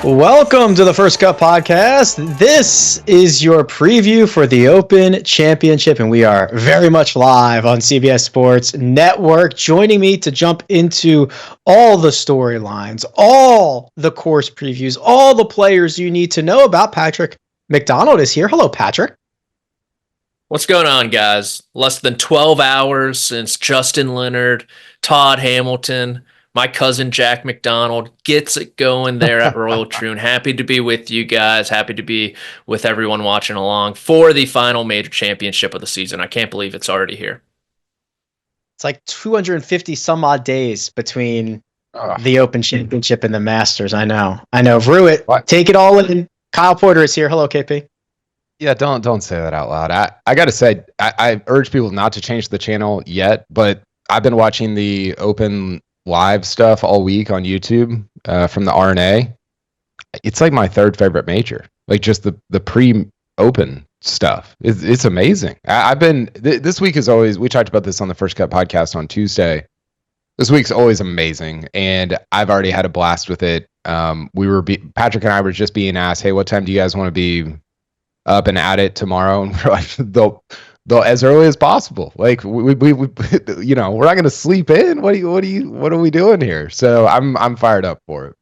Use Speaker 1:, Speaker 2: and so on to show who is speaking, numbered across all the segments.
Speaker 1: Welcome to the First Cut Podcast. This is your preview for the Open Championship, and we are very much live on CBS Sports Network. Joining me to jump into all the storylines, all the course previews, all the players you need to know about, Patrick McDonald is here. Hello, Patrick.
Speaker 2: What's going on, guys? Less than 12 hours since Justin Leonard, Todd Hamilton, my cousin Jack McDonald gets it going there at Royal Troon. Happy to be with you guys. Happy to be with everyone watching along for the final major championship of the season. I can't believe it's already here.
Speaker 1: It's like 250 some odd days between the Open Championship and the Masters. I know. Rue, take it all in. Kyle Porter is here. Hello, KP.
Speaker 3: Yeah, don't say that out loud. I got to say, I urge people not to change the channel yet, but I've been watching the Open live stuff all week on YouTube from the RNA. It's like my third favorite major. Like just the pre-Open stuff. It's amazing. I've been this week is always. We talked about this on the First Cut podcast on Tuesday. This week's always amazing, and I've already had a blast with it. Patrick and I were just being asked, "Hey, what time do you guys want to be up and at it tomorrow?" And we're like, they'll as early as possible. Like we you know, we're not going to sleep in. What are we doing here? So I'm fired up for it.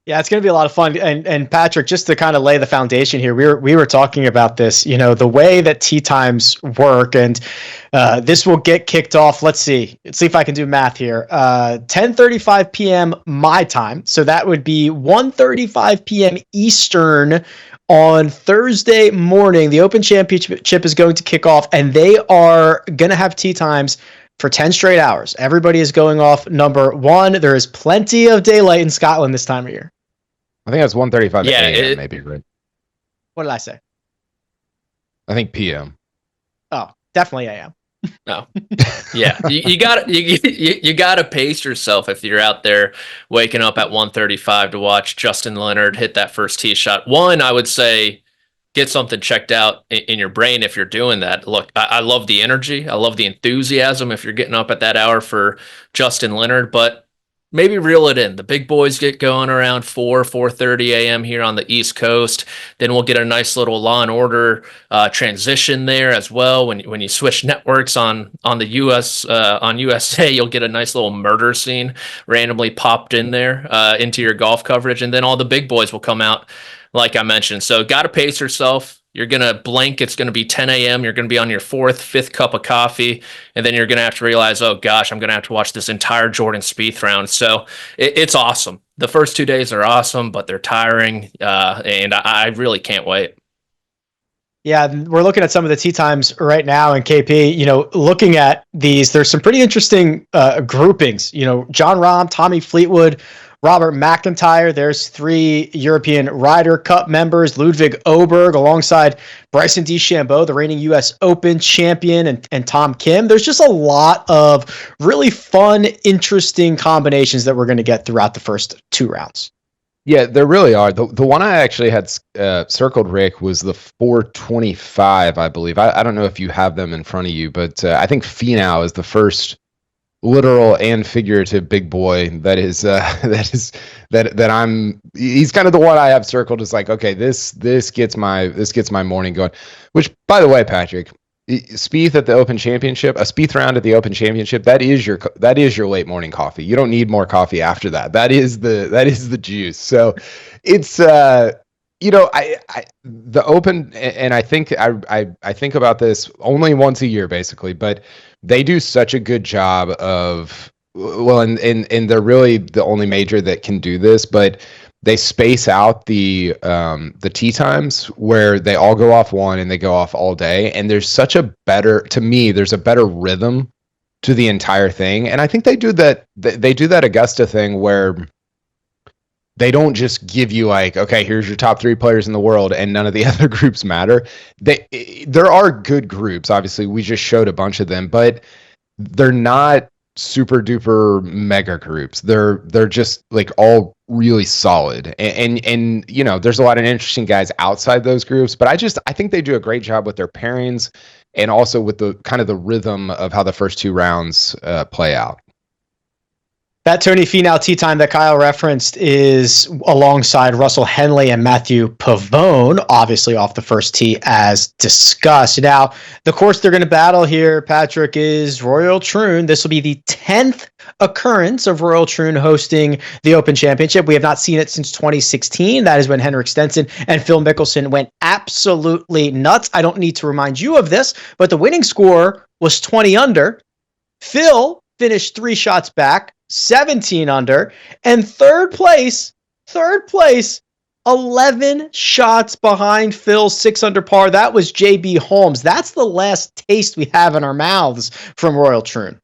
Speaker 1: Yeah, it's going to be a lot of fun. And Patrick, just to kind of lay the foundation here, we were talking about this, you know, the way that tee times work, and this will get kicked off. Let's see if I can do math here. 10:35 p.m. my time. So that would be 1:35 p.m. Eastern on Thursday morning. The Open Championship is going to kick off, and they are going to have tee times for 10 straight hours. Everybody is going off number one. There is plenty of daylight in Scotland this time of year.
Speaker 3: I think that's 1:35 a.m. maybe, right?
Speaker 1: What did I say?
Speaker 3: I think p.m.
Speaker 1: Oh, definitely a.m.
Speaker 2: No, yeah, you gotta pace yourself if you're out there waking up at 1:35 to watch Justin Leonard hit that first tee shot. One, I would say, get something checked out in your brain if you're doing that. Look, I love the energy, I love the enthusiasm if you're getting up at that hour for Justin Leonard, but maybe reel it in. The big boys get going around 4:30 a.m. here on the East Coast. Then we'll get a nice little Law and Order transition there as well. When you switch networks on the US on USA, you'll get a nice little murder scene randomly popped in there into your golf coverage, and then all the big boys will come out, like I mentioned. So got to pace yourself. You're going to blink. It's going to be 10 a.m. You're going to be on your fifth cup of coffee. And then you're going to have to realize, oh, gosh, I'm going to have to watch this entire Jordan Spieth round. So it's awesome. The first 2 days are awesome, but they're tiring. And I really can't wait.
Speaker 1: Yeah, we're looking at some of the tee times right now. And KP, you know, looking at these, there's some pretty interesting groupings. You know, Jon Rahm, Tommy Fleetwood, Robert McIntyre. There's 3 European Ryder Cup members. Ludwig Oberg alongside Bryson DeChambeau, the reigning U.S. Open champion, and Tom Kim. There's just a lot of really fun, interesting combinations that we're going to get throughout the first 2 rounds.
Speaker 3: Yeah, there really are. The one I actually had circled, Rick, was the 425, I believe. I don't know if you have them in front of you, but I think Finau is the first literal and figurative big boy that I'm. He's kind of the one I have circled. Is like, okay, this gets my morning going. Which, by the way, Patrick, Spieth at the Open Championship, a Spieth round at the Open Championship, that is your late morning coffee. You don't need more coffee after that. That is the juice. So it's you know, the Open, and I think I think about this only once a year basically, but they do such a good job of, well, and they're really the only major that can do this, but they space out the tee times where they all go off one and they go off all day, and there's a better rhythm to the entire thing. And I think they do that Augusta thing where they don't just give you like, okay, here's your top 3 players in the world and none of the other groups matter. There are good groups. Obviously, we just showed a bunch of them, but they're not super duper mega groups. They're just like all really solid. And you know, there's a lot of interesting guys outside those groups, but I think they do a great job with their pairings and also with the kind of the rhythm of how the first 2 rounds play out.
Speaker 1: That Tony Finau tee time that Kyle referenced is alongside Russell Henley and Matthew Pavone, obviously off the first tee as discussed. Now, the course they're going to battle here, Patrick, is Royal Troon. This will be the 10th occurrence of Royal Troon hosting the Open Championship. We have not seen it since 2016. That is when Henrik Stenson and Phil Mickelson went absolutely nuts. I don't need to remind you of this, but the winning score was 20 under. Phil finished 3 shots back, 17 under, and third place, 11 shots behind Phil's 6 under par. That was JB Holmes. That's the last taste we have in our mouths from Royal Troon.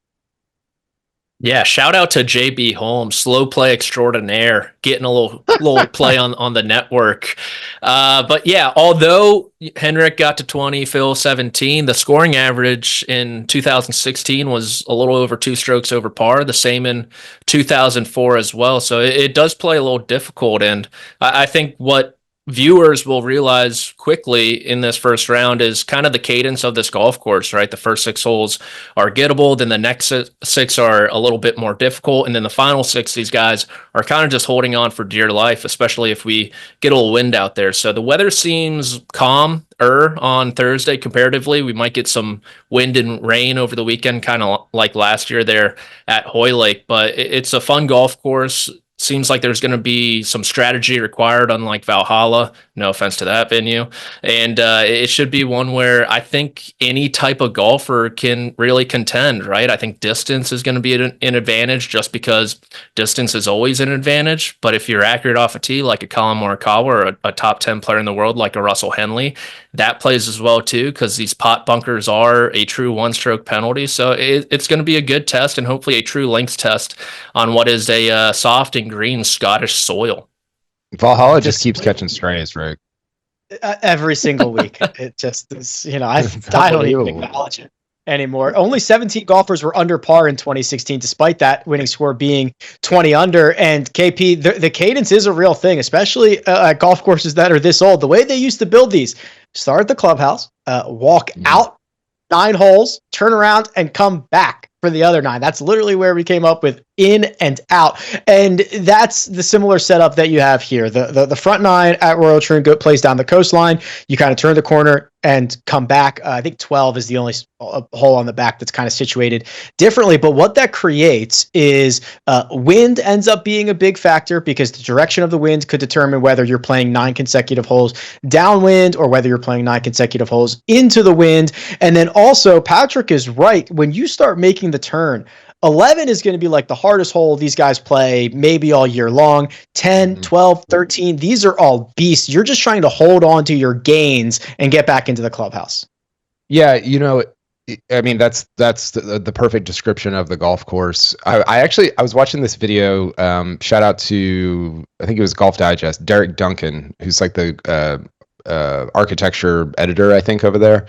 Speaker 2: Yeah, shout out to JB Holmes, slow play extraordinaire, getting a little play on the network. But yeah, although Henrik got to 20, Phil 17, the scoring average in 2016 was a little over 2 strokes over par, the same in 2004 as well. So it does play a little difficult. And I think what viewers will realize quickly in this first round is kind of the cadence of this golf course, right? The first 6 holes are gettable, then the next 6 are a little bit more difficult, and then the final 6, these guys are kind of just holding on for dear life, especially if we get a little wind out there. So the weather seems calmer on Thursday comparatively. We might get some wind and rain over the weekend, kind of like last year there at Hoylake, but it's a fun golf course. Seems like there's going to be some strategy required, unlike Valhalla. No offense to that venue. And it should be one where I think any type of golfer can really contend, right? I think distance is going to be an advantage just because distance is always an advantage. But if you're accurate off a tee, like a Colin Morikawa or a top 10 player in the world like a Russell Henley, that plays as well too, because these pot bunkers are a true 1-stroke penalty. So it's going to be a good test and hopefully a true links test on what is a soft and green Scottish soil.
Speaker 3: Valhalla just keeps catching strays, right?
Speaker 1: Every single week. It just is, I don't even acknowledge it anymore. Only 17 golfers were under par in 2016, despite that winning score being 20 under. And KP, the cadence is a real thing, especially at golf courses that are this old. The way they used to build these, start at the clubhouse, walk out 9 holes, turn around, and come back for the other 9. That's literally where we came up with in and out. And that's the similar setup that you have here. The front 9 at Royal Troon plays down the coastline. You kind of turn the corner and come back. I think 12 is the only hole on the back that's kind of situated differently. But what that creates is wind ends up being a big factor, because the direction of the wind could determine whether you're playing 9 consecutive holes downwind or whether you're playing 9 consecutive holes into the wind. And then also, Patrick is right. When you start making the turn, 11 is going to be like the hardest hole these guys play maybe all year long. 10, 12, 13, these are all beasts. You're just trying to hold on to your gains and get back into the clubhouse.
Speaker 3: Yeah, I mean, that's the perfect description of the golf course. I was watching this video, shout out to, I think it was Golf Digest, Derek Duncan, who's like the architecture editor, I think, over there.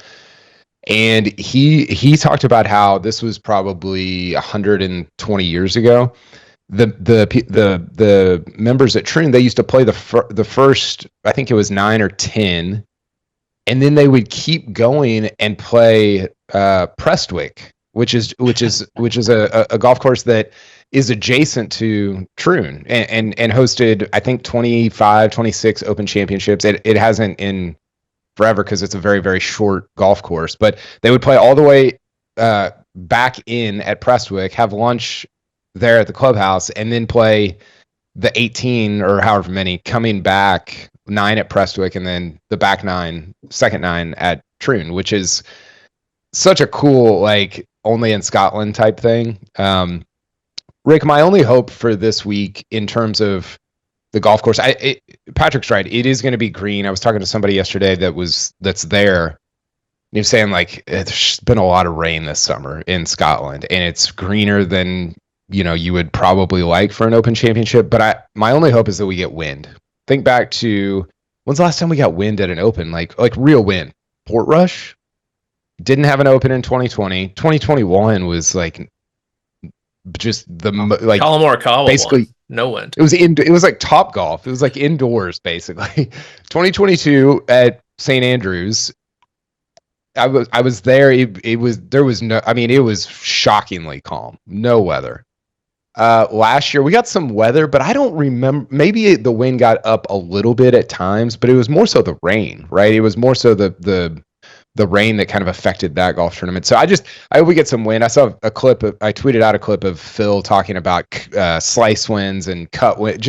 Speaker 3: And he talked about how this was probably 120 years ago. The members at Troon, they used to play the first, I think it was 9 or 10, and then they would keep going and play Prestwick, which is a golf course that is adjacent to Troon and hosted, I think, 25, 26 Open Championships. It hasn't in forever because it's a very, very short golf course, but they would play all the way back in at Prestwick, have lunch there at the clubhouse, and then play the 18 or however many coming back, 9 at Prestwick, and then the back 9, second 9 at Troon, which is such a cool, like, only in Scotland type thing. Rick, my only hope for this week in terms of the golf course, Patrick's right. It is going to be green. I was talking to somebody yesterday that's there. He was saying, like, there's been a lot of rain this summer in Scotland, and it's greener than you would probably like for an Open Championship. But my only hope is that we get wind. Think back to, when's the last time we got wind at an Open, like real wind? Portrush didn't have an Open in 2020. 2021 was like just the like
Speaker 2: Colin Morikawa
Speaker 3: basically
Speaker 2: won. No wind.
Speaker 3: It was like Top Golf. It was like indoors basically. 2022 at St. Andrews, I was there. It was shockingly calm. No weather. last year. We got some weather, but I don't remember. Maybe the wind got up a little bit at times, but it was more so the rain, right? It was more so the rain that kind of affected that golf tournament. So I hope we get some wind. I saw I tweeted out a clip of Phil talking about slice winds and cut wind.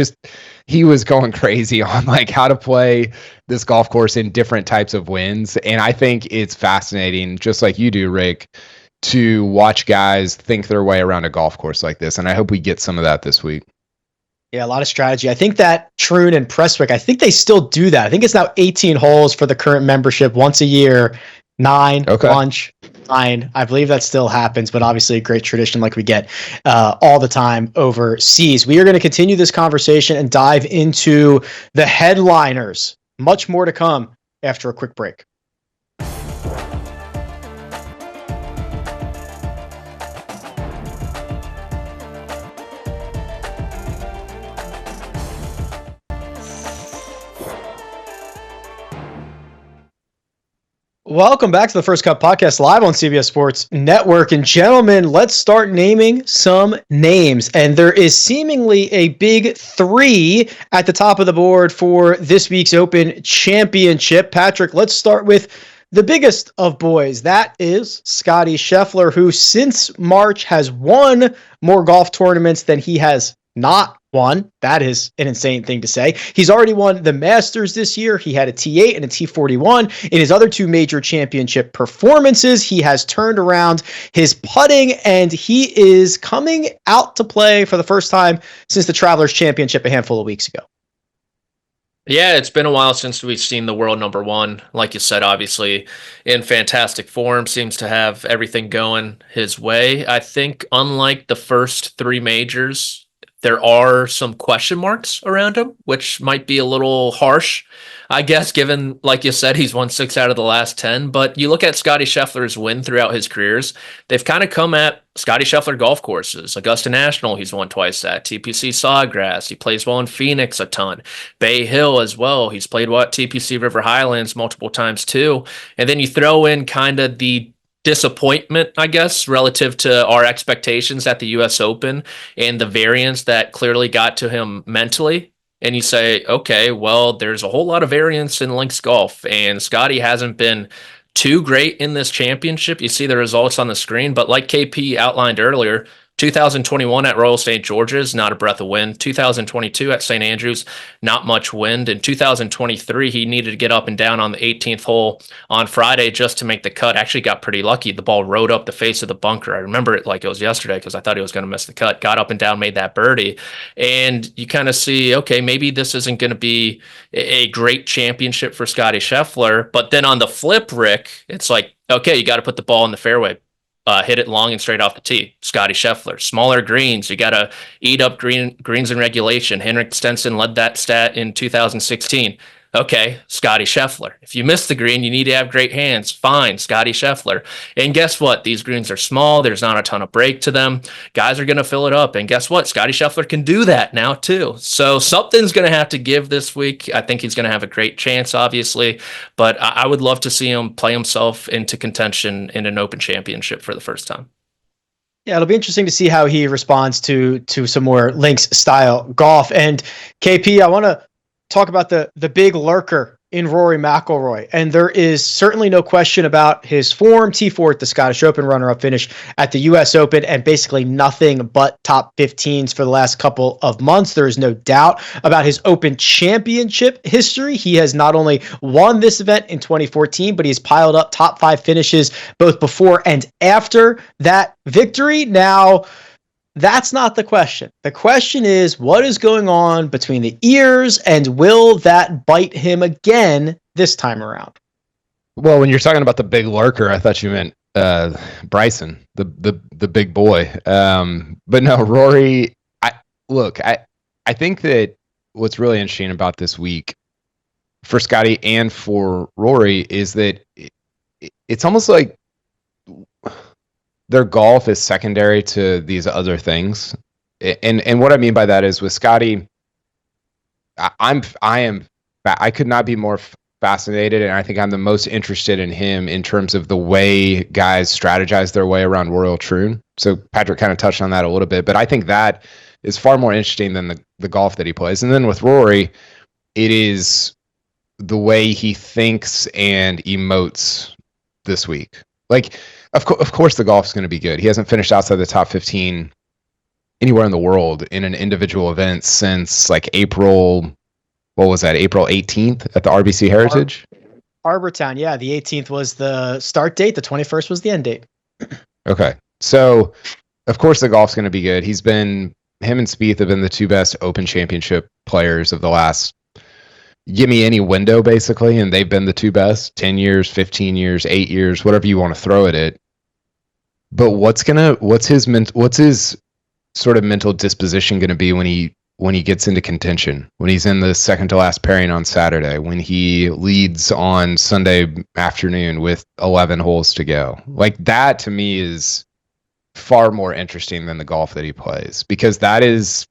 Speaker 3: He was going crazy on like how to play this golf course in different types of winds. And I think it's fascinating, just like you do, Rick, to watch guys think their way around a golf course like this. And I hope we get some of that this week.
Speaker 1: Yeah, a lot of strategy. I think that Troon and Prestwick, I think they still do that. I think it's now 18 holes for the current membership once a year, 9, lunch, 9. I believe that still happens, but obviously a great tradition like we get all the time overseas. We are going to continue this conversation and dive into the headliners. Much more to come after a quick break. Welcome back to the First Cut Podcast live on CBS Sports Network. And gentlemen, let's start naming some names. And there is seemingly a big 3 at the top of the board for this week's Open Championship. Patrick, let's start with the biggest of boys. That is Scottie Scheffler, who since March has won more golf tournaments than he has not won. That is an insane thing to say. He's already won the Masters this year. He had a T8 and a T41. In his other 2 major championship performances, he has turned around his putting, and he is coming out to play for the first time since the Travelers Championship a handful of weeks ago.
Speaker 2: Yeah, it's been a while since we've seen the world number 1. Like you said, obviously in fantastic form, seems to have everything going his way. I think unlike the first 3 majors, there are some question marks around him, which might be a little harsh, I guess, given, like you said, he's won 6 out of the last 10. But you look at Scottie Scheffler's win throughout his careers, they've kind of come at Scottie Scheffler golf courses. Augusta National, he's won twice at. TPC Sawgrass, he plays well in Phoenix a ton. Bay Hill as well. He's played well at TPC River Highlands multiple times too. And then you throw in kind of the disappointment, I guess, relative to our expectations at the U.S. Open and the variance that clearly got to him mentally. And you say, okay, well, there's a whole lot of variance in links golf, and Scottie hasn't been too great in this championship. You see the results on the screen, but like KP outlined earlier, 2021 at Royal St. George's, not a breath of wind. 2022 at St. Andrews, not much wind. In 2023, he needed to get up and down on the 18th hole on Friday just to make the cut. Actually got pretty lucky. The ball rode up the face of the bunker. I remember it like it was yesterday because I thought he was going to miss the cut. Got up and down, made that birdie. And you kind of see, okay, maybe this isn't going to be a great championship for Scottie Scheffler. But then on the flip, Rick, it's like, okay, you got to put the ball in the fairway. Hit it long and straight off the tee. Scottie Scheffler. Smaller greens. You got to eat up greens in regulation. Henrik Stenson led that stat in 2016. Okay, Scottie Scheffler. If you miss the green, you need to have great hands. Fine, Scottie Scheffler. And guess what? These greens are small. There's not a ton of break to them. Guys are going to fill it up. And guess what? Scottie Scheffler can do that now too. So something's going to have to give this week. I think he's going to have a great chance, obviously. But I would love to see him play himself into contention in an Open Championship for the first time.
Speaker 1: Yeah, it'll be interesting to see how he responds to some more links style golf. And KP, I want to talk about the big lurker in Rory McIlroy. And there is certainly no question about his form. T4 at the Scottish Open, runner-up finish at the U.S. Open, and basically nothing but top 15s for the last couple of months. There is no doubt about his Open Championship history. He has not only won this event in 2014, but he's piled up top 5 finishes both before and after that victory. Now, that's not the question. The question is, what is going on between the ears, and will that bite him again this time around?
Speaker 3: Well, when you're talking about the big lurker, I thought you meant Bryson, the big boy. But no, Rory. I think that what's really interesting about this week for Scottie and for Rory is that it's almost like their golf is secondary to these other things. And what I mean by that is with Scottie, I could not be more fascinated, and I think I'm the most interested in him in terms of the way guys strategize their way around Royal Troon. So Patrick kind of touched on that a little bit, but I think that is far more interesting than the golf that he plays. And then with Rory, it is the way he thinks and emotes this week. Like, of course, the golf's going to be good. He hasn't finished outside the top 15 anywhere in the world in an individual event since like April 18th at the RBC Heritage?
Speaker 1: Arbor Town, yeah. The 18th was the start date. The 21st was the end date.
Speaker 3: Okay. So, of course, the golf's going to be good. Him and Spieth have been the two best Open Championship players of the last, give me any window, basically, and they've been the two best, 10 years, 15 years, 8 years, whatever you want to throw at it. But what's his sort of mental disposition going to be when he gets into contention, when he's in the second to last pairing on Saturday, when he leads on Sunday afternoon with 11 holes to go? Like, that to me is far more interesting than the golf that he plays, because that's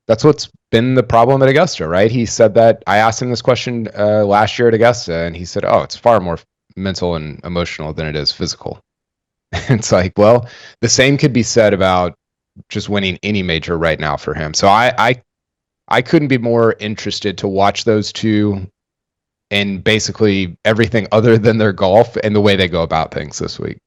Speaker 3: what's been the problem at Augusta, right? He said that. I asked him this question last year at Augusta, and he said, it's far more mental and emotional than it is physical. It's like, well, the same could be said about just winning any major right now for him. So I couldn't be more interested to watch those two and basically everything other than their golf and the way they go about things this week.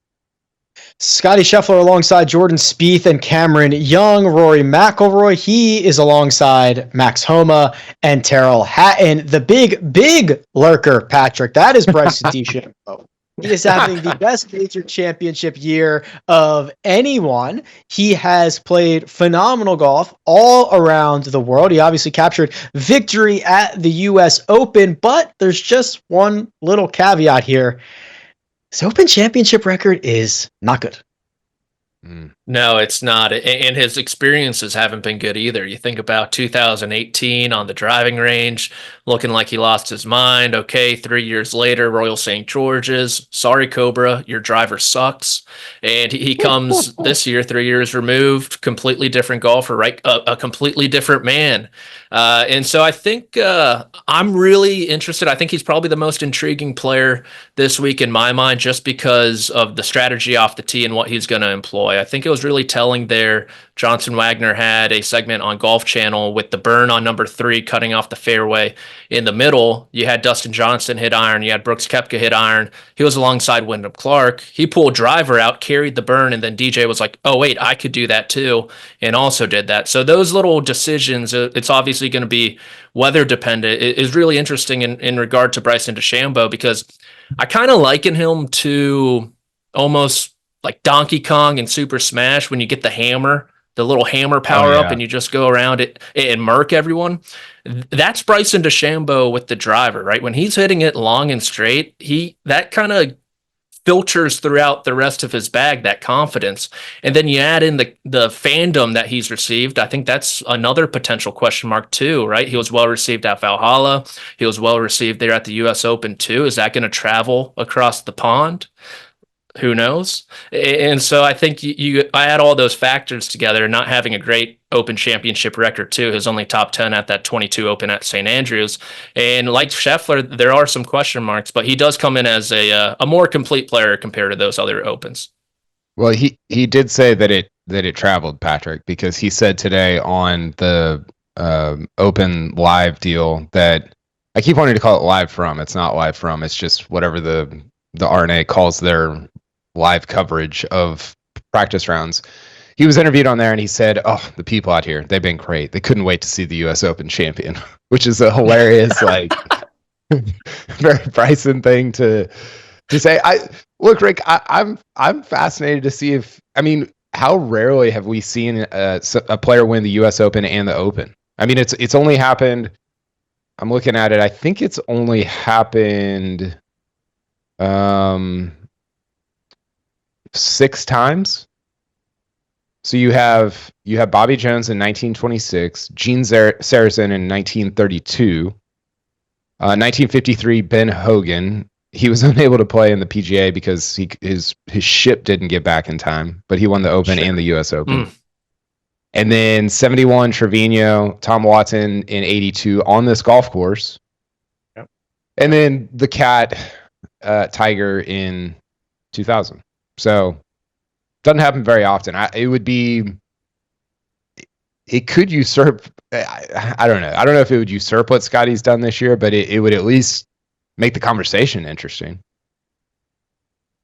Speaker 1: Scottie Scheffler alongside Jordan Spieth and Cameron Young. Rory McIlroy, he is alongside Max Homa and Terrell Hatton. The big lurker, Patrick, that is Bryson DeChambeau. He is having the best major championship year of anyone. He has played phenomenal golf all around the world. He obviously captured victory at the U.S. Open, but there's just one little caveat here. His Open Championship record is not good.
Speaker 2: No, it's not. And his experiences haven't been good either. You think about 2018 on the driving range, looking like he lost his mind. Okay, 3 years later, Royal St. George's. Sorry, Cobra, your driver sucks. And he comes this year, 3 years removed, completely different golfer, right? A completely different man. And so I think I'm really interested. I think he's probably the most intriguing player this week in my mind, just because of the strategy off the tee and what he's going to employ. I think it was really telling there. Johnson Wagner had a segment on Golf Channel with the burn on number 3 cutting off the fairway. In the middle, you had Dustin Johnson hit iron. You had Brooks Koepka hit iron. He was alongside Wyndham Clark. He pulled driver out, carried the burn, and then DJ was like, oh, wait, I could do that too, and also did that. So those little decisions, it's obviously going to be weather dependent. It is really interesting in regard to Bryson DeChambeau, because I kind of liken him to almost like Donkey Kong and Super Smash when you get the hammer, the little hammer power up, and you just go around it and murk everyone. That's Bryson DeChambeau with the driver, right? When he's hitting it long and straight, that kind of filters throughout the rest of his bag, that confidence. And then you add in the fandom that he's received. I think that's another potential question mark too, right? He was well received at Valhalla. He was well received there at the US Open too. Is that going to travel across the pond? Who knows? And so I think I add all those factors together, not having a great Open Championship record too. His only top 10 at that 22 Open at St. Andrews. And like Scheffler, there are some question marks, but he does come in as a more complete player compared to those other Opens.
Speaker 3: Well, he did say that it traveled, Patrick, because he said today on the Open Live deal that, I keep wanting to call it live from. It's not live from. It's just whatever the RNA calls their live coverage of practice rounds. He was interviewed on there and he said, the people out here, they've been great. They couldn't wait to see the US Open champion, which is a hilarious, very Bryson thing to say. Look, Rick, I'm fascinated to see how rarely have we seen a player win the US Open and the Open? I mean, it's only happened, I'm looking at it, I think it's only happened 6 times. So you have Bobby Jones in 1926, Gene Sarazen in 1932, 1953 Ben Hogan. He was unable to play in the PGA because his ship didn't get back in time, but he won the Open and the US Open. And then 71 Trevino, Tom Watson in 82 on this golf course. Yep. And then the Cat Tiger in 2000. So Doesn't happen very often. It could usurp. I don't know. I don't know if it would usurp what Scottie's done this year, but it would at least make the conversation interesting.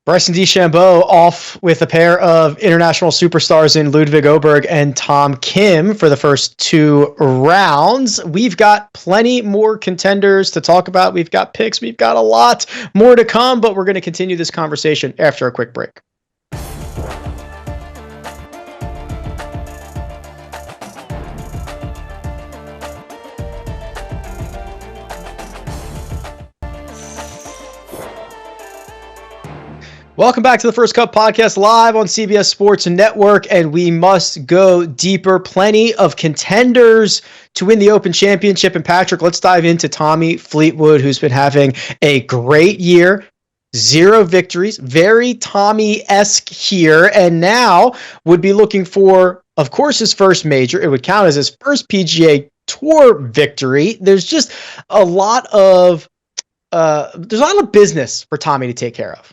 Speaker 1: Bryson DeChambeau off with a pair of international superstars in Ludwig Oberg and Tom Kim for the first 2 rounds. We've got plenty more contenders to talk about. We've got picks. We've got a lot more to come, but we're going to continue this conversation after a quick break. Welcome back to the First Cut Podcast live on CBS Sports Network, and we must go deeper. Plenty of contenders to win the Open Championship. And Patrick, let's dive into Tommy Fleetwood, who's been having a great year. 0 victories, very Tommy-esque here, and now would be looking for, of course, his first major. It would count as his first PGA Tour victory. There's just a lot of business for Tommy to take care of.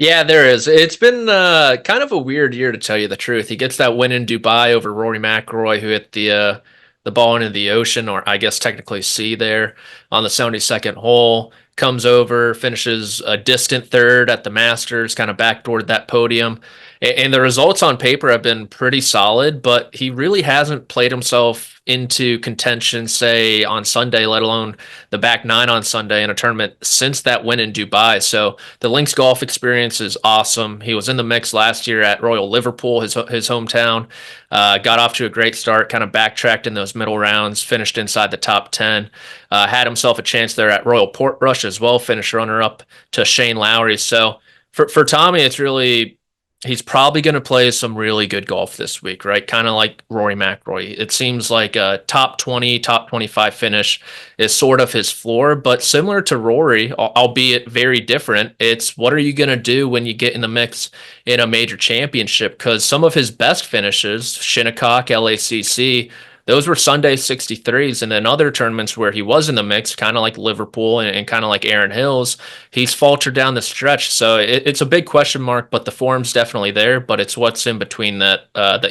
Speaker 2: Yeah, there is. It's been kind of a weird year, to tell you the truth. He gets that win in Dubai over Rory McIlroy, who hit the ball into the ocean, or I guess technically sea there, on the 72nd hole. Comes over, finishes a distant third at the Masters, kind of backdoored that podium. And the results on paper have been pretty solid, but he really hasn't played himself into contention, say, on Sunday, let alone the back 9 on Sunday in a tournament since that win in Dubai. So the Links golf experience is awesome. He was in the mix last year at Royal Liverpool, his hometown. Got off to a great start, kind of backtracked in those middle rounds, finished inside the top 10. Had himself a chance there at Royal Portrush as well, finished runner-up to Shane Lowry. So for Tommy, it's really... he's probably going to play some really good golf this week, right? Kind of like Rory McIlroy. It seems like a top 20, top 25 finish is sort of his floor, but similar to Rory, albeit very different, it's what are you going to do when you get in the mix in a major championship? Because some of his best finishes, Shinnecock, LACC, those were Sunday 63s, and then other tournaments where he was in the mix, kind of like Liverpool and kind of like Aaron Hills, he's faltered down the stretch. So it's a big question mark, but the form's definitely there. But it's what's in between the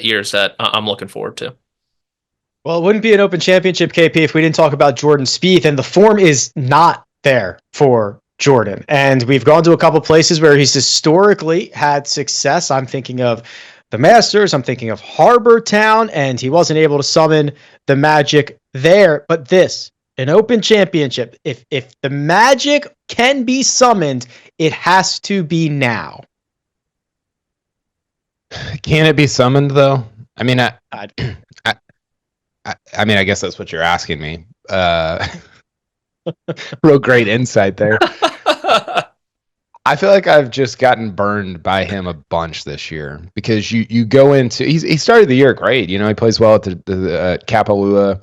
Speaker 2: years that I'm looking forward to.
Speaker 1: Well, it wouldn't be an Open Championship, KP, if we didn't talk about Jordan Spieth, and the form is not there for Jordan. And we've gone to a couple places where he's historically had success. I'm thinking of the Masters, I'm thinking of Harbor Town, and he wasn't able to summon the magic there. But this, an Open Championship, if the magic can be summoned, it has to be now.
Speaker 3: Can it be summoned, though? I mean, I mean, I guess that's what you're asking me. Real great insight there. I feel like I've just gotten burned by him a bunch this year because you go into he started the year great. You know, he plays well at the Kapalua,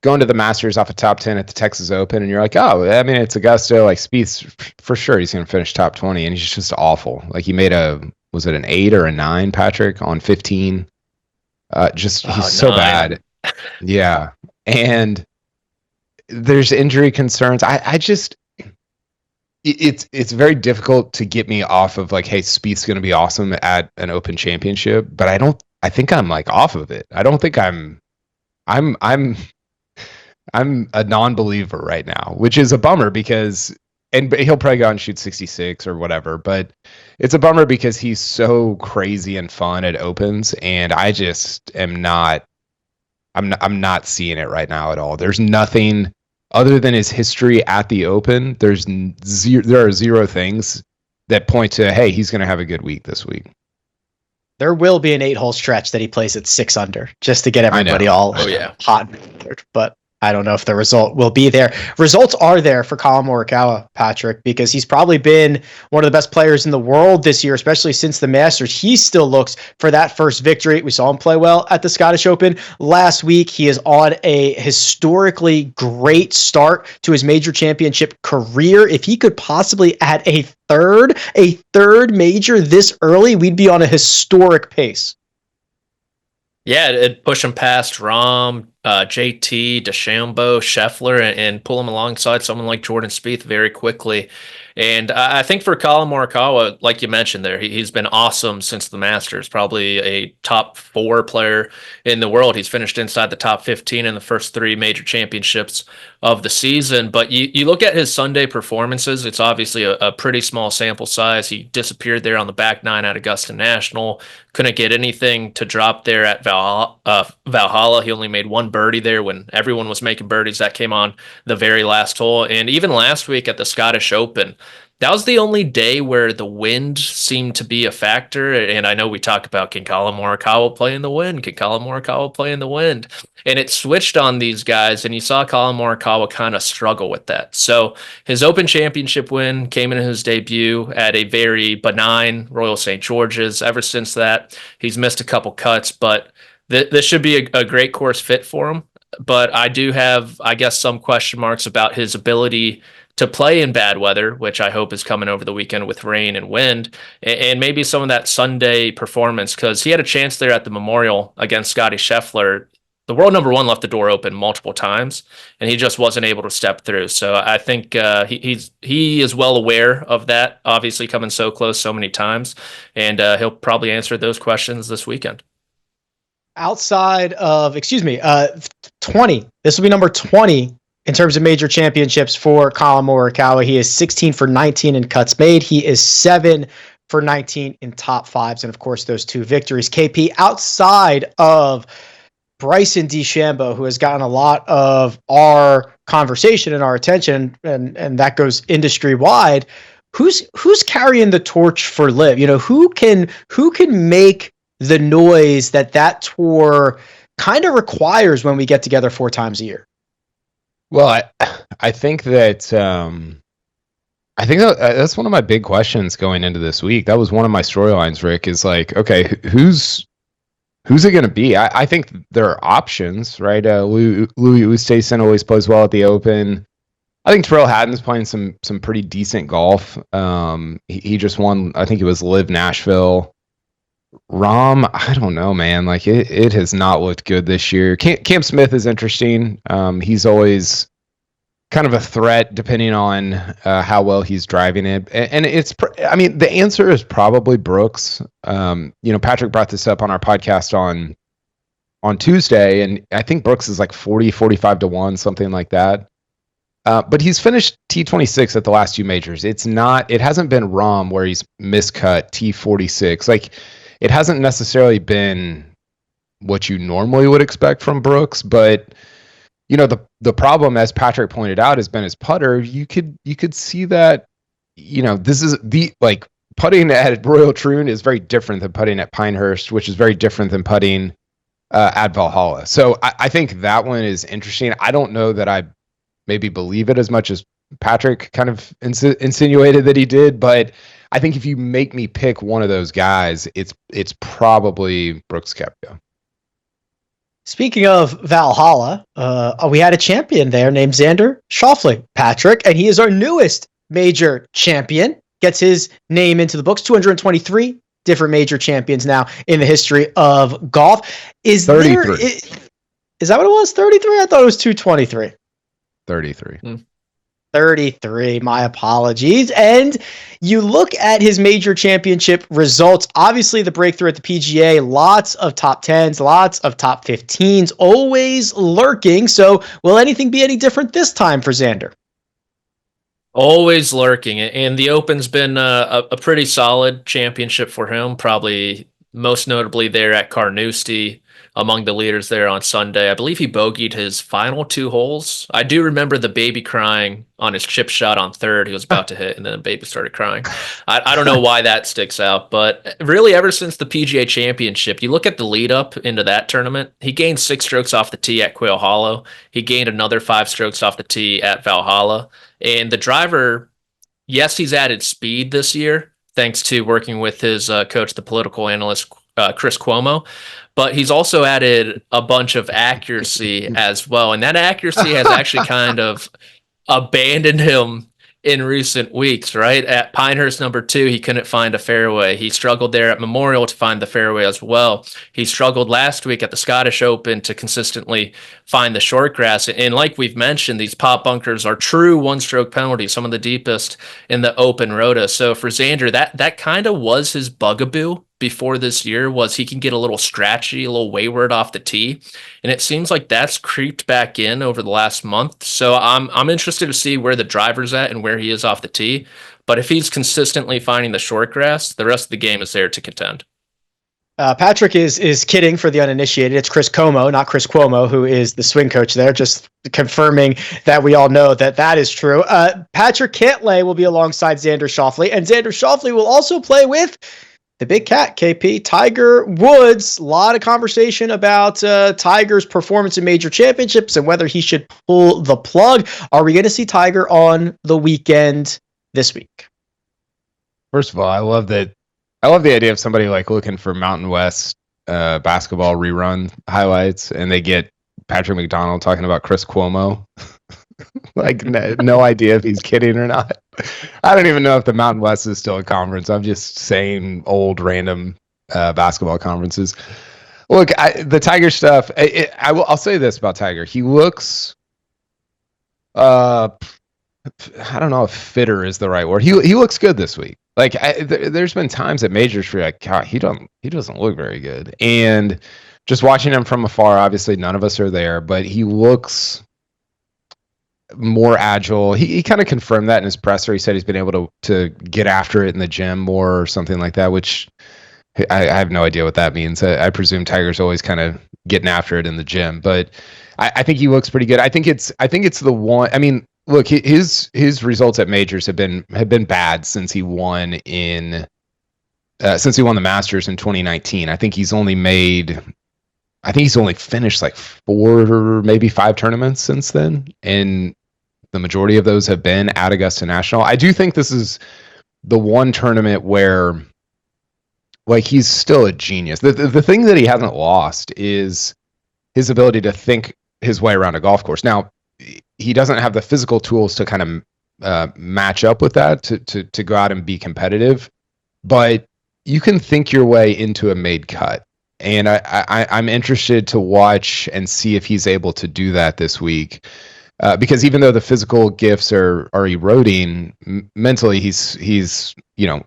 Speaker 3: going to the Masters off a top 10 at the Texas Open, and you're like, oh, I mean, it's Augusta. Like Spieth's for sure he's going to finish top 20, and he's just awful. Like he made was it an 8 or a 9, Patrick, on 15? He's so bad. Yeah, and there's injury concerns. I just. It's very difficult to get me off of like, hey, Spieth's going to be awesome at an Open Championship, but I think I'm like off of it. I don't think I'm a non-believer right now, which is a bummer because, and he'll probably go out and shoot 66 or whatever, but it's a bummer because he's so crazy and fun at Opens, and I just am not, I'm not seeing it right now at all. There's nothing. Other than his history at the Open, there are 0 things that point to, hey, he's going to have a good week this week.
Speaker 1: There will be an 8-hole stretch that he plays at 6 under just to get everybody all hot. But I don't know if the result will be there. Results are there for Colin Morikawa, Patrick, because he's probably been one of the best players in the world this year, especially since the Masters. He still looks for that first victory. We saw him play well at the Scottish Open last week. He is on a historically great start to his major championship career. If he could possibly add a third major this early, we'd be on a historic pace.
Speaker 2: Yeah, it'd push him past Rahm, JT, DeChambeau, Scheffler, and pull him alongside someone like Jordan Spieth very quickly. And I think for Colin Morikawa, like you mentioned there, he's been awesome since the Masters, probably a top 4 player in the world. He's finished inside the top 15 in the first 3 major championships of the season. But you look at his Sunday performances, it's obviously a pretty small sample size. He disappeared there on the back 9 at Augusta National. Couldn't get anything to drop there at Valhalla. He only made 1 birdie there when everyone was making birdies. That came on the very last hole. And even last week at the Scottish Open, that was the only day where the wind seemed to be a factor. And I know we talk about, can Colin Morikawa play in the wind? Can Colin Morikawa play in the wind? And it switched on these guys, and you saw Colin Morikawa kind of struggle with that. So his Open Championship win came in his debut at a very benign Royal St. George's. Ever since that, he's missed a couple cuts, but this should be a great course fit for him. But I do have, I guess, some question marks about his ability to play in bad weather, which I hope is coming over the weekend with rain and wind, and maybe some of that Sunday performance, because he had a chance there at the Memorial against Scottie Scheffler. The world number 1 left the door open multiple times, and he just wasn't able to step through. So I think he is well aware of that, obviously coming so close so many times, and he'll probably answer those questions this weekend.
Speaker 1: Outside of, 20. This will be number 20 in terms of major championships for Colin Morikawa. He is 16 for 19 in cuts made. He is 7 for 19 in top 5s. And of course, those 2 victories. KP, outside of Bryson DeChambeau, who has gotten a lot of our conversation and our attention, and that goes industry wide, who's carrying the torch for LIV? Who can make the noise that tour kind of requires when we get together 4 times a year?
Speaker 3: Well, I think that's one of my big questions going into this week. That was one of my storylines, Rick, is like, okay, who's it going to be? I think there are options, right? Louis Oosthuizen always plays well at the Open. I think Tyrrell Hatton's playing some pretty decent golf. He just won, I think it was LIV Nashville. Rahm, I don't know, man. Like it has not looked good this year. Cam Smith is interesting. He's always kind of a threat depending on how well he's driving it. And the answer is probably Brooks. Patrick brought this up on our podcast on Tuesday, and I think Brooks is like 45 to 1, something like that. But he's finished T26 at the last 2 majors. It hasn't been Rahm where he's miscut T46. Like, it hasn't necessarily been what you normally would expect from Brooks, but the problem, as Patrick pointed out, has been his putter. You could see that, this is putting at Royal Troon is very different than putting at Pinehurst, which is very different than putting at Valhalla. So I think that one is interesting. I don't know that I maybe believe it as much as Patrick kind of insinuated that he did, but I think if you make me pick one of those guys, it's probably Brooks Koepka.
Speaker 1: Speaking of Valhalla, we had a champion there named Xander Schauffele, Patrick, and he is our newest major champion. Gets his name into the books. 223 different major champions now in the history of golf. Is 33. Is that what it was? 33? I thought it was 223.
Speaker 3: 33.
Speaker 1: 33, my apologies. And you look at his major championship results, obviously the breakthrough at the PGA, lots of top 10s, lots of top 15s, always lurking. So will anything be any different this time for Xander?
Speaker 2: Always lurking. And the Open's been a pretty solid championship for him, probably most notably there at Carnoustie, among the leaders there on Sunday. I believe he bogeyed his final 2 holes. I do remember the baby crying on his chip shot on 3rd. He was about to hit, and then the baby started crying. I don't know why that sticks out, but really ever since the PGA Championship, you look at the lead up into that tournament, he gained 6 strokes off the tee at Quail Hollow. He gained another 5 strokes off the tee at Valhalla. And the driver, yes, he's added speed this year, thanks to working with his coach, the political analyst, Chris Cuomo. But he's also added a bunch of accuracy as well. And that accuracy has actually kind of abandoned him in recent weeks, right? At Pinehurst number 2, he couldn't find a fairway. He struggled there at Memorial to find the fairway as well. He struggled last week at the Scottish Open to consistently find the short grass. And like we've mentioned, these pop bunkers are true one-stroke penalties, some of the deepest in the Open Rota. So for Xander, that kind of was his bugaboo before this year, was he can get a little scratchy, a little wayward off the tee. And it seems like that's creeped back in over the last month. So I'm interested to see where the driver's at and where he is off the tee. But if he's consistently finding the short grass, the rest of the game is there to contend.
Speaker 1: Patrick is kidding for the uninitiated. It's Chris Como, not Chris Cuomo, who is the swing coach there, just confirming that we all know that is true. Patrick Cantlay will be alongside Xander Schauffele, and Xander Schauffele will also play with the big cat, KP, Tiger Woods. A lot of conversation about Tiger's performance in major championships and whether he should pull the plug. Are we going to see Tiger on the weekend this week?
Speaker 3: First of all, I love the idea of somebody like looking for Mountain West basketball rerun highlights, and they get Patrick McDonald talking about Chris Cuomo. Like, no idea if he's kidding or not. I don't even know if the Mountain West is still a conference. I'm just saying old random basketball conferences. Look, the Tiger stuff. I'll say this about Tiger. He looks. I don't know if fitter is the right word. He looks good this week. Like, there's been times at majors where you're like, God, he doesn't look very good. And just watching him from afar, obviously none of us are there, but he looks more agile. He kind of confirmed that in his presser. He said he's been able to get after it in the gym more or something like that, which I have no idea what that means. I presume Tiger's always kind of getting after it in the gym, but I think he looks pretty good. I think it's the one. I mean, look, his results at majors have been bad since he won the Masters in 2019. I think he's only finished like 4, maybe 5 tournaments since then, and the majority of those have been at Augusta National. I do think this is the one tournament where, like, he's still a genius. The thing that he hasn't lost is his ability to think his way around a golf course. Now, he doesn't have the physical tools to kind of match up with that to go out and be competitive, but you can think your way into a made cut. And I'm interested to watch and see if he's able to do that this week, because even though the physical gifts are eroding, mentally he's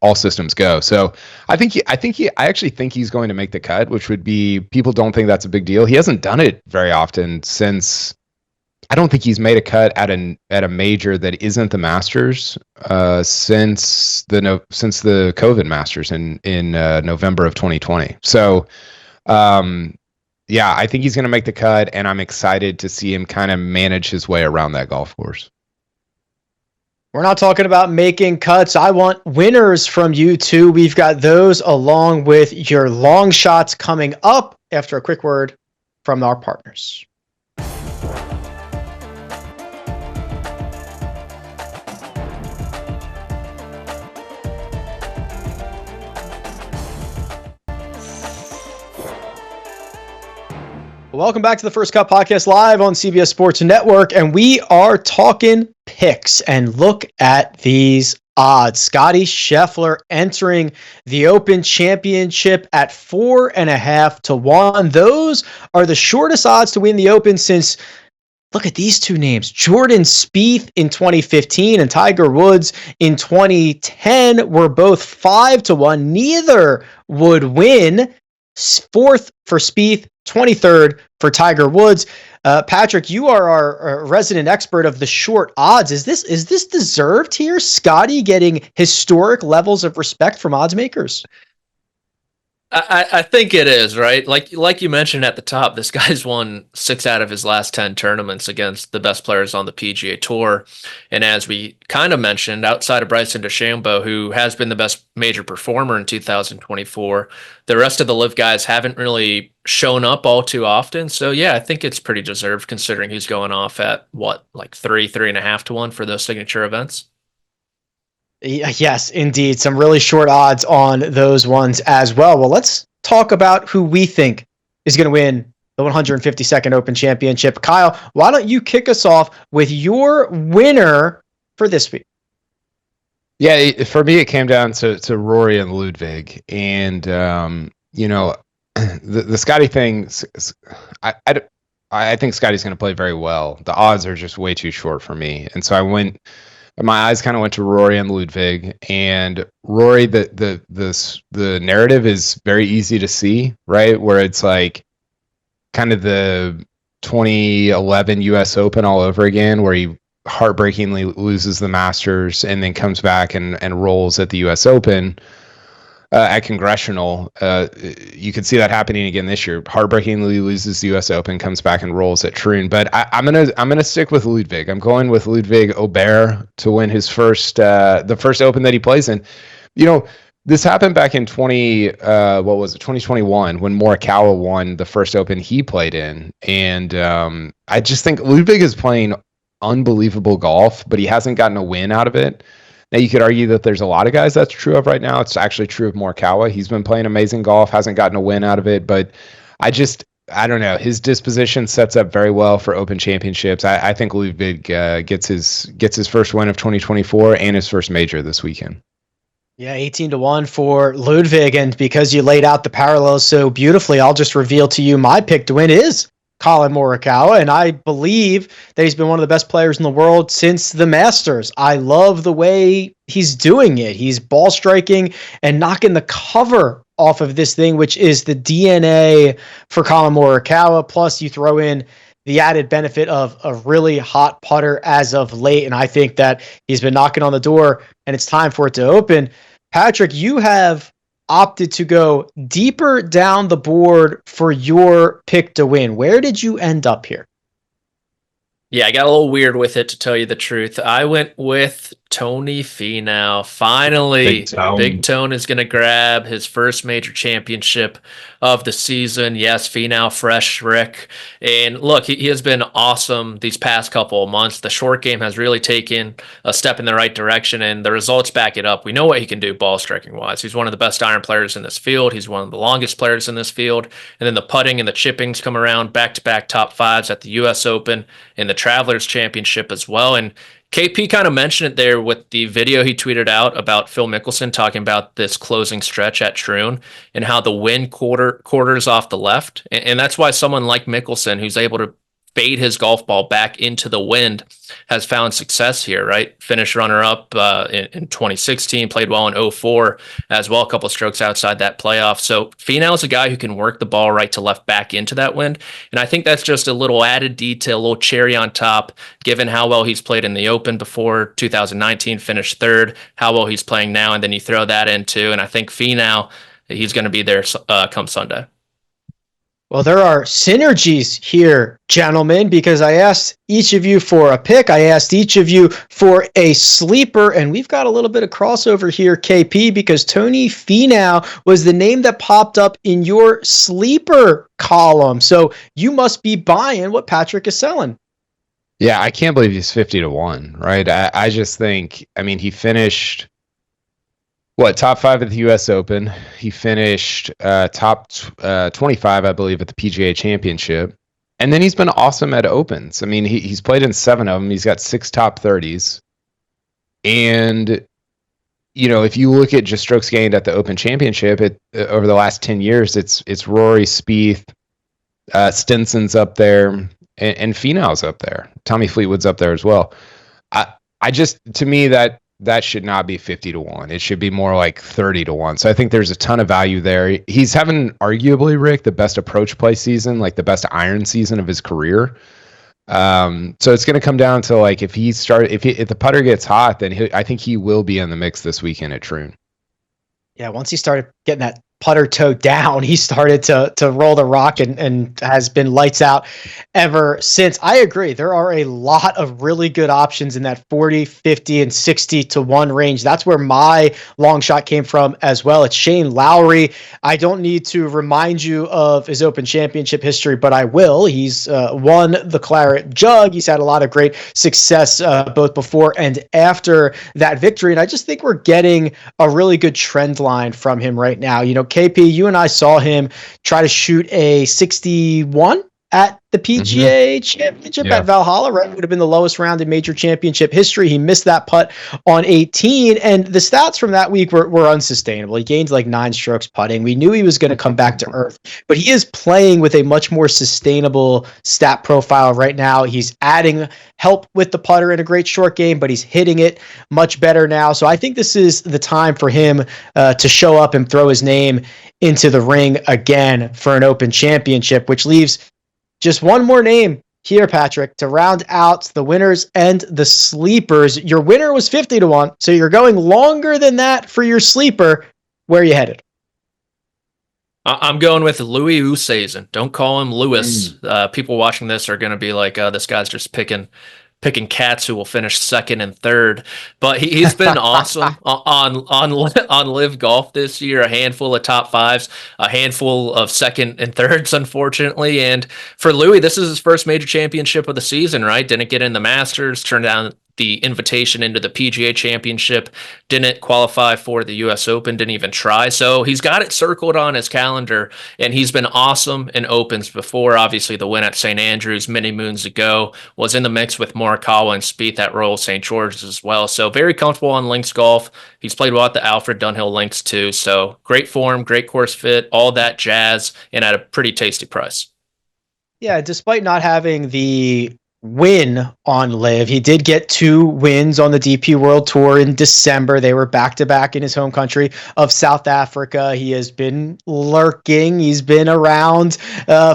Speaker 3: all systems go. So I actually think he's going to make the cut, which would be, people don't think that's a big deal. He hasn't done it very often since. I don't think he's made a cut at a major that isn't the Masters since the COVID Masters in November of 2020. So. Yeah, I think he's going to make the cut, and I'm excited to see him kind of manage his way around that golf course.
Speaker 1: We're not talking about making cuts. I want winners from you too. We've got those along with your long shots coming up after a quick word from our partners. Welcome back to the First Cut Podcast live on CBS Sports Network, and we are talking picks. And look at these odds. Scottie Scheffler entering the Open Championship at 4.5 to 1. Those are the shortest odds to win the Open since, look at these two names, Jordan Spieth in 2015 and Tiger Woods in 2010 were both 5 to 1. Neither would win. 4th for Spieth, 23rd for Tiger Woods. Patrick, you are our resident expert of the short odds. Is this deserved here? Scottie getting historic levels of respect from odds makers?
Speaker 2: I think it is, right? Like you mentioned at the top, this guy's won 6 out of his last 10 tournaments against the best players on the PGA Tour. And as we kind of mentioned, outside of Bryson DeChambeau, who has been the best major performer in 2024, the rest of the LIV guys haven't really shown up all too often. So yeah, I think it's pretty deserved considering he's going off at like 3.5 to 1 for those signature events.
Speaker 1: Yes, indeed. Some really short odds on those ones as well. Well, let's talk about who we think is going to win the 152nd Open Championship. Kyle, why don't you kick us off with your winner for this week?
Speaker 3: Yeah, for me, it came down to Rory and Ludwig, and the Scottie thing. I think Scottie's going to play very well. The odds are just way too short for me, and so my eyes kind of went to Rory and Ludwig, and Rory. The narrative is very easy to see, right? Where it's like kind of the 2011 U.S. Open all over again, where he heartbreakingly loses the Masters and then comes back and rolls at the U.S. Open at Congressional. You could see that happening again this year. Heartbreakingly loses the U.S. Open, comes back and rolls at Troon. But I'm gonna stick with Ludwig. I'm going with Ludwig Aubert to win his the first Open that he plays in. This happened back in 2021 when Morikawa won the first Open he played in, and I just think Ludwig is playing unbelievable golf, but he hasn't gotten a win out of it. Now you could argue that there's a lot of guys that's true of right now. It's actually true of Morikawa. He's been playing amazing golf, hasn't gotten a win out of it, but I don't know. His disposition sets up very well for Open Championships. I think Ludwig gets his first win of 2024 and his first major this weekend.
Speaker 1: Yeah, 18-1 for Ludwig, and because you laid out the parallels so beautifully, I'll just reveal to you my pick to win is Collin Morikawa, and I believe that he's been one of the best players in the world since the Masters. I love the way he's doing it. He's ball striking and knocking the cover off of this thing, which is the DNA for Collin Morikawa. Plus, you throw in the added benefit of a really hot putter as of late, and I think that he's been knocking on the door, and it's time for it to open. Patrick, you have opted to go deeper down the board for your pick to win. Where did you end up here?
Speaker 2: Yeah, I got a little weird with it, to tell you the truth. I went with Tony Finau. Finally, Big Tone is going to grab his first major championship of the season. Yes, Finau fresh, Rick. And look, he has been awesome these past couple of months. The short game has really taken a step in the right direction, and the results back it up. We know what he can do ball striking wise. He's one of the best iron players in this field. He's one of the longest players in this field. And then the putting and the chippings come around, back-to-back top fives at the U.S. Open and the Travelers Championship as well. And KP kind of mentioned it there with the video he tweeted out about Phil Mickelson talking about this closing stretch at Troon and how the wind quarters off the left. And that's why someone like Mickelson, who's able to fade his golf ball back into the wind, has found success here, right? Finished runner-up in 2016, played well in 2004 as well, a couple of strokes outside that playoff. So Finau is a guy who can work the ball right to left back into that wind, and I think that's just a little added detail, a little cherry on top, given how well he's played in the Open before 2019, finished third, how well he's playing now, and then you throw that in too, and I think Finau, he's going to be there come Sunday.
Speaker 1: Well, there are synergies here, gentlemen, because I asked each of you for a pick. I asked each of you for a sleeper, and we've got a little bit of crossover here, KP, because Tony Finau was the name that popped up in your sleeper column. So you must be buying what Patrick is selling.
Speaker 3: Yeah, I can't believe he's 50-1, right? I just think, he finished top 5 at the U.S. Open. He finished top 25, I believe, at the PGA Championship. And then he's been awesome at Opens. He's played in 7 of them. He's got 6 top 30s. And, if you look at just strokes gained at the Open Championship, over the last 10 years, it's Rory, Spieth, Stinson's up there, and Finau's up there. Tommy Fleetwood's up there as well. To me, that should not be 50-1. It should be more like 30-1. So I think there's a ton of value there. He's having, arguably, Rick, the best approach play season, like the best iron season of his career. So it's going to come down to if the putter gets hot, then I think he will be in the mix this weekend at Troon.
Speaker 1: Yeah, once he started getting that putter toe down, he started to roll the rock and has been lights out ever since. I agree. There are a lot of really good options in that 40, 50, and 60-1 range. That's where my long shot came from as well. It's Shane Lowry. I don't need to remind you of his Open Championship history, but I will. He's won the Claret Jug. He's had a lot of great success both before and after that victory. And I just think we're getting a really good trend line from him right now. KP, you and I saw him try to shoot a 61 at the PGA Championship at Valhalla, right? Would have been the lowest rounded major championship history. He missed that putt on 18, and the stats from that week were unsustainable. He gained like 9 strokes putting. We knew he was going to come back to earth, but he is playing with a much more sustainable stat profile right now. He's adding help with the putter in a great short game, but he's hitting it much better now. So I think this is the time for him to show up and throw his name into the ring again for an Open Championship, which leaves just one more name here, Patrick, to round out the winners and the sleepers. Your winner was 50-1, so you're going longer than that for your sleeper. Where are you headed?
Speaker 2: I'm going with Louis Oosthuizen. Don't call him Lewis. People watching this are going to be like, this guy's just picking cats who will finish second and third. But he's been awesome on Live Golf this year. A handful of top fives, a handful of second and thirds, unfortunately. And for Louis, this is his first major championship of the season, right? Didn't get in the Masters, turned down the invitation into the PGA Championship, didn't qualify for the US Open, didn't even try. So he's got it circled on his calendar, and he's been awesome in Opens before. Obviously, the win at St. Andrews many moons ago, was in the mix with Morikawa and Spieth at Royal St. George's as well. So very comfortable on links golf. He's played well at the Alfred Dunhill links too. So great form, great course fit, all that jazz, and at a pretty tasty price.
Speaker 1: Yeah, despite not having the win on Live, he did get 2 wins on the DP World Tour in December. They were back-to-back in his home country of South Africa. He has been lurking. He's been around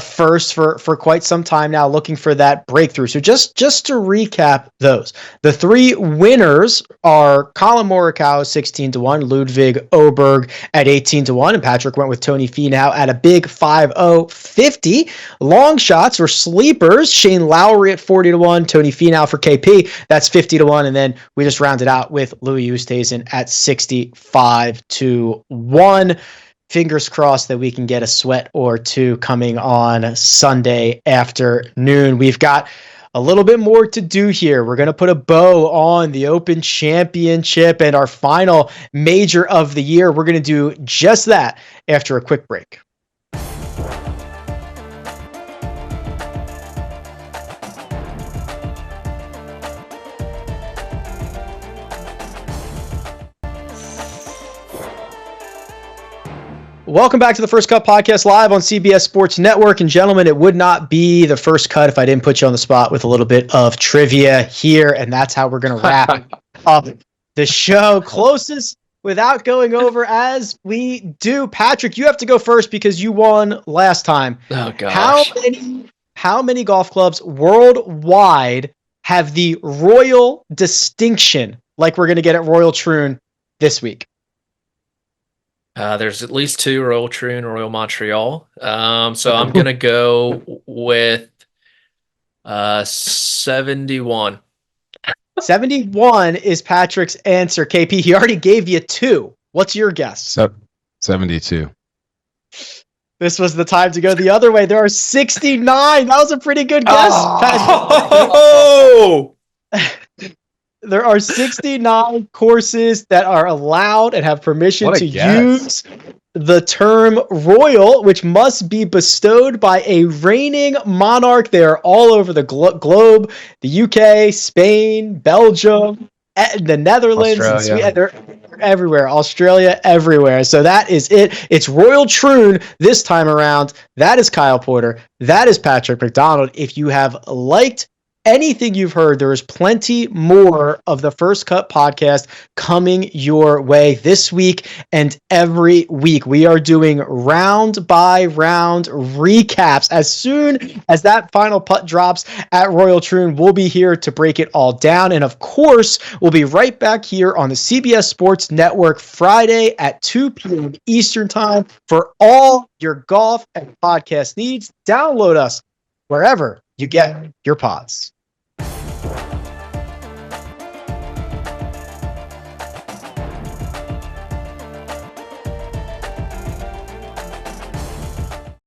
Speaker 1: first for quite some time now, looking for that breakthrough. So just to recap those, the 3 winners are Colin Morikawa 16-1, Ludwig Åberg at 18-1, and Patrick went with Tony Finau at a big 5-0-50. Long shots or sleepers, Shane Lowry at 40-1, Tony Finau for KP, that's 50-1, and then we just rounded out with Louis Oosthuizen at 65-1. Fingers crossed that we can get a sweat or two coming on Sunday afternoon. We've got a little bit more to do here. We're going to put a bow on the Open Championship and our final major of the year. We're going to do just that after a quick break. Welcome back to the First Cut Podcast live on CBS Sports Network. And gentlemen, it would not be the first cut if I didn't put you on the spot with a little bit of trivia here. And that's how we're going to wrap up the show. Closest without going over as we do. Patrick, you have to go first because you won last time.
Speaker 2: Oh, gosh.
Speaker 1: How many golf clubs worldwide have the royal distinction like we're going to get at Royal Troon this week?
Speaker 2: There's at least 2, Royal Troon, Royal Montreal. So I'm going to go with 71.
Speaker 1: 71 is Patrick's answer. KP, he already gave you 2. What's your guess?
Speaker 3: 72.
Speaker 1: This was the time to go the other way. There are 69. That was a pretty good guess,
Speaker 2: Oh!
Speaker 1: There are 69 courses that are allowed and have permission to use the term royal, which must be bestowed by a reigning monarch. They are all over the globe, the UK, Spain, Belgium, the Netherlands, and Sweden. They're everywhere, Australia, everywhere. So that is it. It's Royal Troon this time around. That is Kyle Porter. That is Patrick McDonald. If you have liked anything you've heard, there is plenty more of the First Cut podcast coming your way this week and every week. We are doing round by round recaps. As soon as that final putt drops at Royal Troon, we'll be here to break it all down. And of course, we'll be right back here on the CBS Sports Network Friday at 2 p.m. Eastern Time for all your golf and podcast needs. Download us wherever you get your pods.